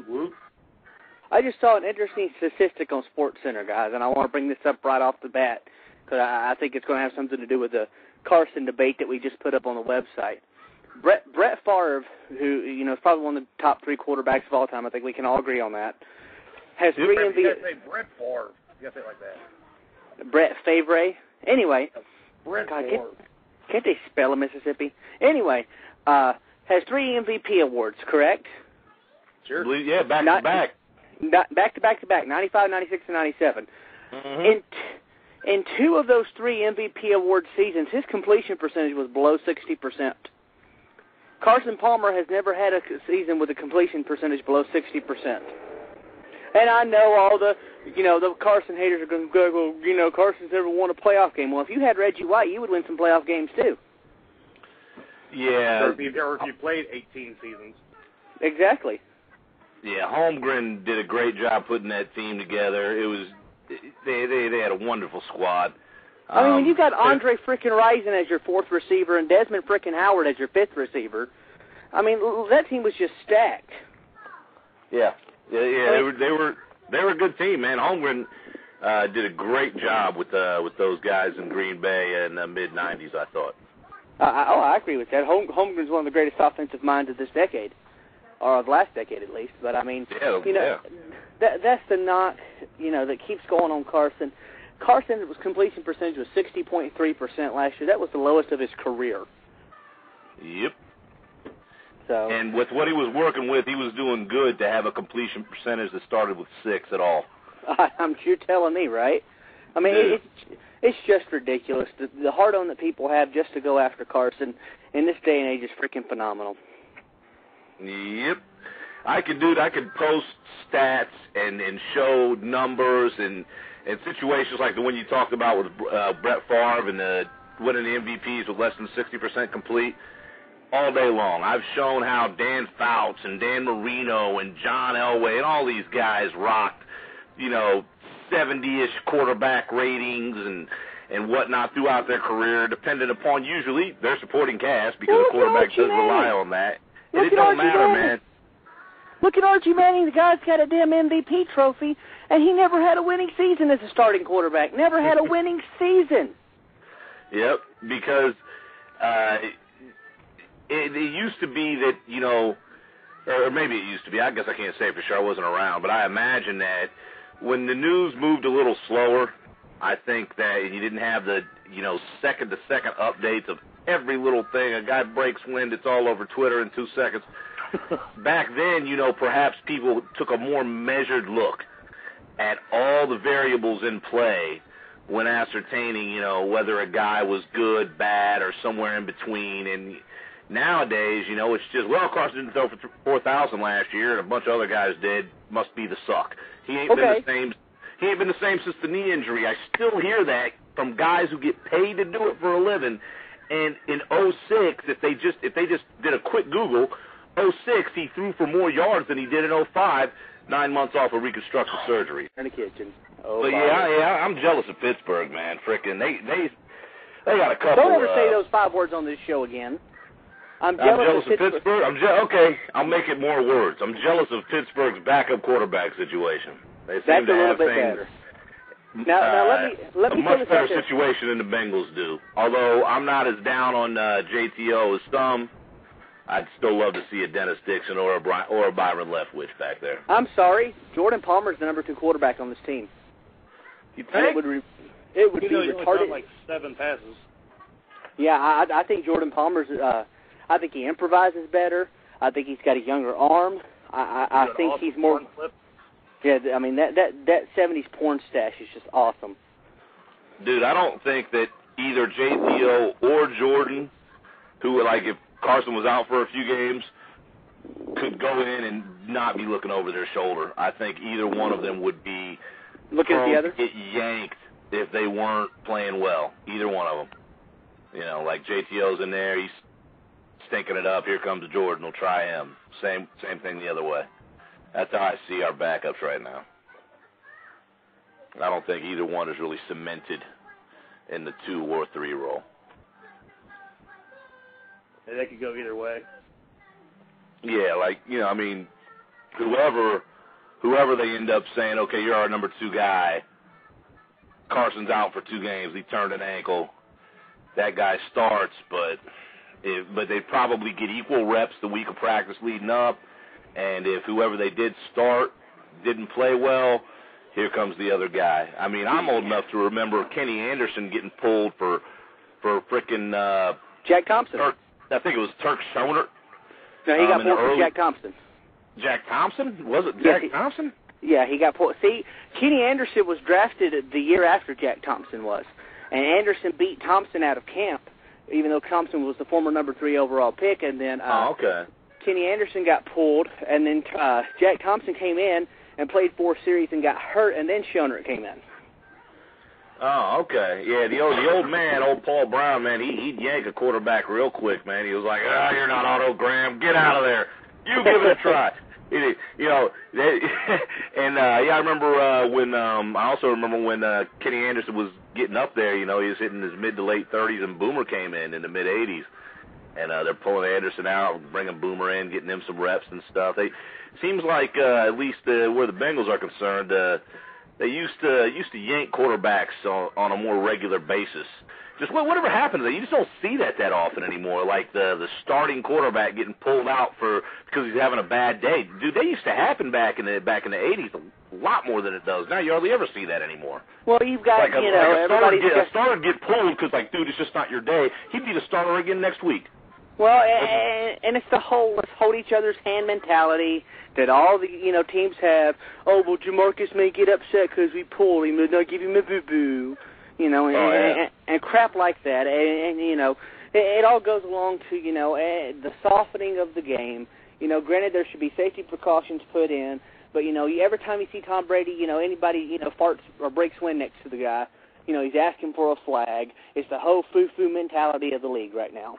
Whoop. I just saw an interesting statistic on SportsCenter, guys, and I want to bring this up right off the bat because I think it's going to have something to do with the Carson debate that we just put up on the website. Brett Favre, who is probably one of the top 3 quarterbacks of all time, I think we can all agree on that, has 3 MVP. You got to say Brett Favre. You got to say it like that. Brett Favre. Anyway, Brett God, Favre. Can't they spell in Mississippi? Anyway, has 3 MVP awards, correct? Sure. Yeah, back to back. Back to back, 95, 96, and 97. Mm-hmm. In 2 of those 3 MVP award seasons, his completion percentage was below 60%. Carson Palmer has never had a season with a completion percentage below 60%. And I know all the Carson haters are going to go, well, Carson's never won a playoff game. Well, if you had Reggie White, you would win some playoff games too. Yeah. Or if you played 18 seasons. Exactly. Yeah, Holmgren did a great job putting that team together. It was they had a wonderful squad. I mean, when you got Andre frickin' Rison as your 4th receiver and Desmond frickin' Howard as your 5th receiver, I mean, that team was just stacked. Yeah, they were a good team, man. Holmgren did a great job with those guys in Green Bay in the mid-'90s, I thought. I agree with that. Holmgren's one of the greatest offensive minds of this decade, or of the last decade at least. But I mean, that's the knock, that keeps going on Carson. Carson's completion percentage was 60.3% last year. That was the lowest of his career. Yep. So. And with what he was working with, he was doing good to have a completion percentage that started with 6 at all. You're telling me, right? I mean, it's just ridiculous. The hard-on that people have just to go after Carson in this day and age is freaking phenomenal. Yep. I could post stats and show numbers and situations like the one you talked about with Brett Favre and winning the MVPs with less than 60% complete all day long. I've shown how Dan Fouts and Dan Marino and John Elway and all these guys rocked, 70-ish quarterback ratings and whatnot throughout their career, dependent upon usually their supporting cast because the quarterback does rely on that. And it don't matter, man. Look at Archie Manning. The guy's got a damn MVP trophy, and he never had a winning season as a starting quarterback. Never had a winning season. Yep, because it used to be that, or maybe it used to be. I guess I can't say for sure. I wasn't around. But I imagine that when the news moved a little slower, I think that you didn't have the, second-to-second updates of every little thing. A guy breaks wind, it's all over Twitter in 2 seconds. Back then, perhaps people took a more measured look at all the variables in play when ascertaining, whether a guy was good, bad, or somewhere in between. And nowadays, it's just, Carson didn't throw for 4,000 last year, and a bunch of other guys did. Must be the suck. He ain't been the same. He ain't been the same since the knee injury. I still hear that from guys who get paid to do it for a living. And in 06, if they just did a quick Google, 06 he threw for more yards than he did in 05, 9 months off of reconstructive surgery. In the kitchen. But yeah, I'm jealous of Pittsburgh, man. Frickin' they got a couple. Don't ever say those 5 words on this show again. I'm jealous of Pittsburgh. Okay, I'll make it more words. I'm jealous of Pittsburgh's backup quarterback situation. They seem to have things. Better. Now let me a much better situation than the Bengals do. Although I'm not as down on JTO as some, I'd still love to see a Dennis Dixon or a Byron Leftwich back there. I'm sorry, Jordan Palmer's the number 2 quarterback on this team. You think? It would be retarded. Like 7 passes. Yeah, I think Jordan Palmer's. I think he improvises better. I think he's got a younger arm. I think he's more. Yeah, I mean that 70s porn stash is just awesome. Dude, I don't think that either JTO or Jordan, who if Carson was out for a few games, could go in and not be looking over their shoulder. I think either one of them would be looking at the other, get yanked if they weren't playing well. Either one of them. JTO's in there, he's stinking it up. Here comes Jordan. We'll try him. Same thing the other way. That's how I see our backups right now. I don't think either one is really cemented in the 2 or 3 role. And they could go either way. Yeah, whoever they end up saying, okay, you're our number 2 guy, Carson's out for 2 games, he turned an ankle, that guy starts, but they probably get equal reps the week of practice leading up, and if whoever they did start didn't play well, here comes the other guy. I mean, I'm old enough to remember Kenny Anderson getting pulled for frickin' Jack Thompson. I think it was Turk Schoner. No, he got pulled for Jack Thompson. Jack Thompson? Was it Jack Thompson? Yeah, he got pulled. See, Kenny Anderson was drafted the year after Jack Thompson was, and Anderson beat Thompson out of camp, even though Thompson was the former number 3 overall pick, and then Kenny Anderson got pulled, and then Jack Thompson came in and played 4 series and got hurt, and then Schoner came in. Oh, okay. Yeah, the old man, old Paul Brown, man, he'd yank a quarterback real quick, man. He was like, you're not Otto Graham. Get out of there. You give it a try. I remember when I also remember when Kenny Anderson was getting up there, he was hitting his mid to late 30s, and Boomer came in the mid 80s. And they're pulling Anderson out, bringing Boomer in, getting him some reps and stuff. Seems like at least where the Bengals are concerned, they used to yank quarterbacks on a more regular basis. Just whatever happened to that, you just don't see that often anymore. Like the starting quarterback getting pulled out because he's having a bad day. Dude, they used to happen back in the 80s a lot more than it does now. You hardly ever see that anymore. Well, you've got a starter get pulled because dude, it's just not your day. He'd be the starter again next week. Well, and it's the whole let's hold each other's hand mentality that all the teams have. Oh, well, Jamarcus may get upset because we pulled him, and not give him a boo-boo, and crap like that. And it all goes along to the softening of the game. Granted, there should be safety precautions put in, but every time you see Tom Brady, anybody farts or breaks wind next to the guy, he's asking for a flag. It's the whole foo-foo mentality of the league right now.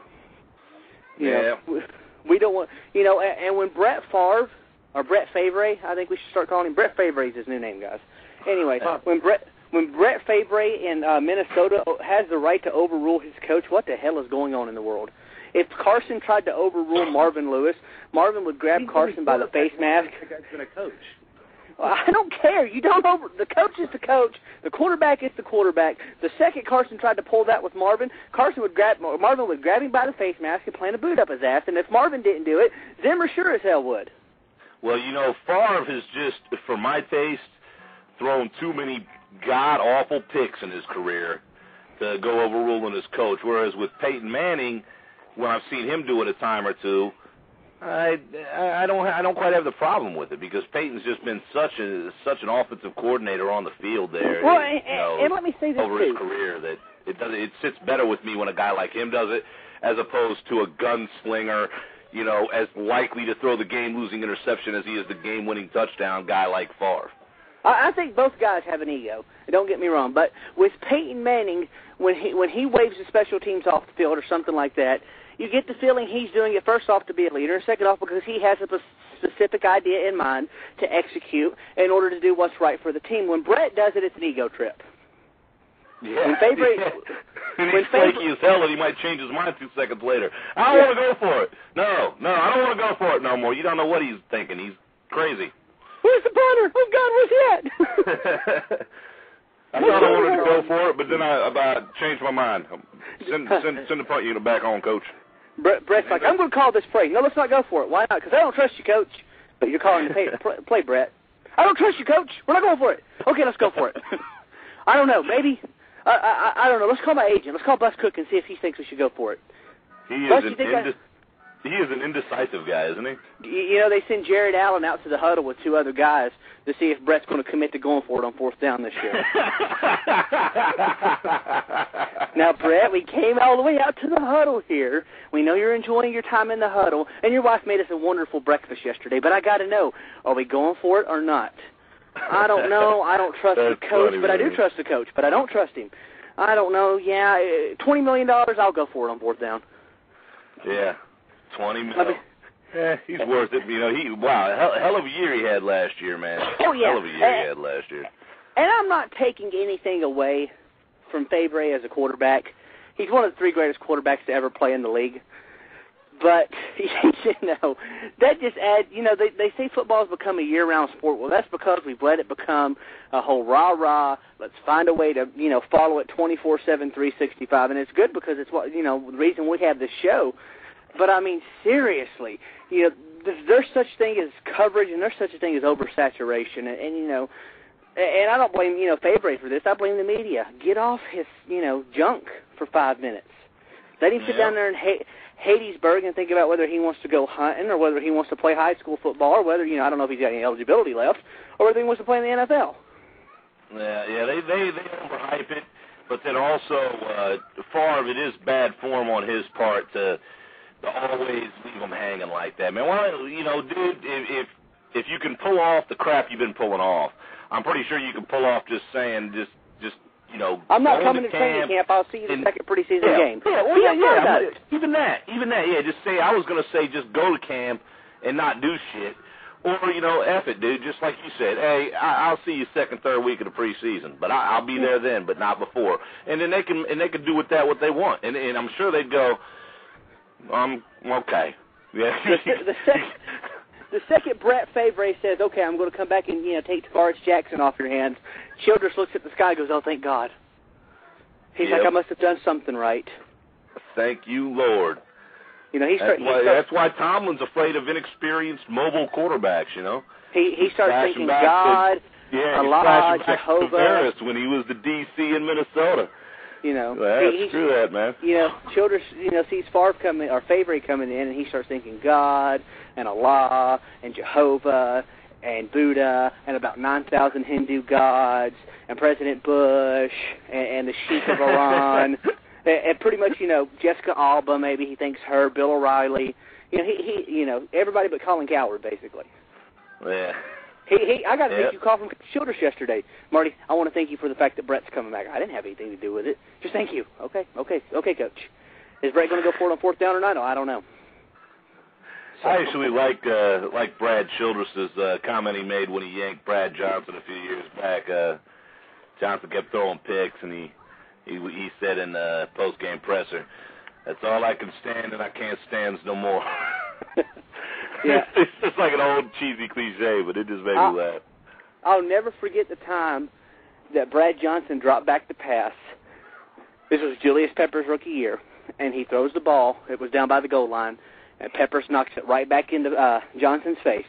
We don't want, and when Brett Favre, or Brett Favre, I think we should start calling him Brett Favre is his new name, guys. Anyway, when Brett Favre in Minnesota has the right to overrule his coach, what the hell is going on in the world? If Carson tried to overrule Marvin Lewis, Marvin would grab Carson by the face mask. The guy's been a coach. Well, I don't care. You don't the coach is the coach. The quarterback is the quarterback. The second Carson tried to pull that with Marvin, Marvin would grab him by the face mask and plant a boot up his ass. And if Marvin didn't do it, Zimmer sure as hell would. Well, Favre has just, for my taste, thrown too many god-awful picks in his career to go overruling his coach. Whereas with Peyton Manning, when I've seen him do it a time or two, I don't quite have the problem with it because Peyton's just been such an offensive coordinator on the field there. Well, and let me say this over his career that it sits better with me when a guy like him does it as opposed to a gunslinger, as likely to throw the game-losing interception as he is the game-winning touchdown guy like Favre. I think both guys have an ego. Don't get me wrong, but with Peyton Manning, when he waves the special teams off the field or something like that, you get the feeling he's doing it first off to be a leader, and second off because he has a specific idea in mind to execute in order to do what's right for the team. When Brett does it, it's an ego trip. Yeah. When Favre, and he's flaky as hell, and he might change his mind 2 seconds later. I don't want to go for it. No, I don't want to go for it no more. You don't know what he's thinking. He's crazy. Where's the punter? Oh, God, where's he at? I thought I wanted to go for it, but then I changed my mind. Send the punt unit back on, Coach. Brett's like, I'm going to call this play. No, let's not go for it. Why not? Because I don't trust you, Coach. But you're calling the play, Brett. I don't trust you, Coach. We're not going for it. Okay, let's go for it. I don't know. Maybe. I don't know. Let's call my agent. Let's call Bus Cook and see if he thinks we should go for it. He is an indecisive guy, isn't he? They send Jared Allen out to the huddle with 2 other guys to see if Brett's going to commit to going for it on 4th down this year. Now, Brett, we came all the way out to the huddle here. We know you're enjoying your time in the huddle, and your wife made us a wonderful breakfast yesterday, but I got to know, are we going for it or not? I don't know. I don't trust the coach, but I do trust the coach, but I don't trust him. I don't know. Yeah, $20 million, I'll go for it on 4th down. Yeah. 20 million. He's worth it. Hell of a year he had last year, man. Oh, yeah. Hell of a year he had last year. And I'm not taking anything away from Favre as a quarterback. He's one of the 3 greatest quarterbacks to ever play in the league. But, that just adds, they say football's become a year-round sport. Well, that's because we've let it become a whole rah-rah, let's find a way to, follow it 24/7, 365. And it's good because it's what, the reason we have this show. But, I mean, seriously, there's such thing as coverage and there's such a thing as oversaturation. And I don't blame, Fabre for this. I blame the media. Get off his, junk for 5 minutes. Let him sit down there and Hattiesburg and think about whether he wants to go hunting or whether he wants to play high school football or whether, I don't know if he's got any eligibility left, or whether he wants to play in the NFL. Yeah, they overhype it, but then also Favre, it is bad form on his part to always leave him hanging like that. Man, why, dude, if you can pull off the crap you've been pulling off, I'm pretty sure you can pull off just saying, I'm not coming to training camp. I'll see you the second preseason game. Even that. Yeah, just say, I was going to say just go to camp and not do shit. Or, F it, dude, just like you said. Hey, I'll see you second, third week of the preseason, but I'll be there then, but not before. And then they can do with that what they want. And I'm sure they'd go, okay. Yeah. The second Brett Favre says, okay, I'm going to come back and, take Tavares Jackson off your hands, Childress looks at the sky and goes, oh, thank God. He's like, I must have done something right. Thank you, Lord. That's why Tomlin's afraid of inexperienced mobile quarterbacks, He starts thinking God, Allah, Jehovah. Tavares when he was the DC in Minnesota. That's true that, man. Childress, sees Favre coming, or Favre coming in, and he starts thinking God and Allah and Jehovah and Buddha and about 9,000 Hindu gods and President Bush and the Sheik of Iran and pretty much, Jessica Alba, maybe he thinks her, Bill O'Reilly. He everybody but Colin Cowherd, basically. Yeah. I got a thank you call from Childress yesterday. Marty, I want to thank you for the fact that Brett's coming back. I didn't have anything to do with it. Just thank you. Okay, Coach. Is Brett going to go for it on fourth down or not? I don't know. So, I actually like Brad Childress's comment he made when he yanked Brad Johnson a few years back. Johnson kept throwing picks, and he said in the post-game presser, "That's all I can stand, and I can't stand no more." Yeah. It's just like an old cheesy cliche, but it just made me laugh. I'll never forget the time that Brad Johnson dropped back the pass. This was Julius Peppers' rookie year, and he throws the ball. It was down by the goal line, and Peppers knocks it right back into Johnson's face.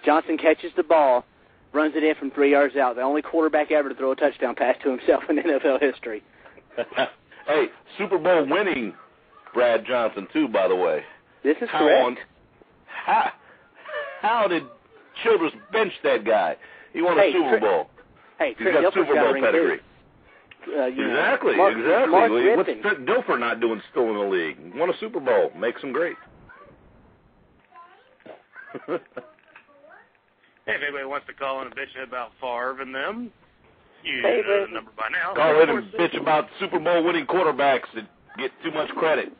Johnson catches the ball, runs it in from 3 yards out. The only quarterback ever to throw a touchdown pass to himself in NFL history. Hey, Super Bowl winning Brad Johnson, too, by the way. This is correct. How did Childress bench that guy? He won a Super Bowl. Hey, he's got Super Bowl pedigree. Exactly. What's Dilfer not doing still in the league? Won a Super Bowl. Makes him great. Hey, if anybody wants to call in and bitch about Favre and them, you know the number by now. Call in and bitch about Super Bowl winning quarterbacks that get too much credit.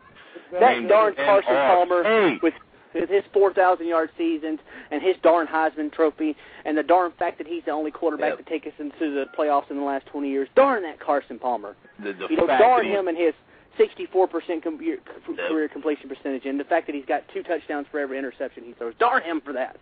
That darn Carson Palmer with his 4,000-yard seasons and his darn Heisman Trophy and the darn fact that he's the only quarterback to take us into the playoffs in the last 20 years. Darn that Carson Palmer. Darn him and his 64% career completion percentage and the fact that he's got 2 touchdowns for every interception he throws. Darn him for that.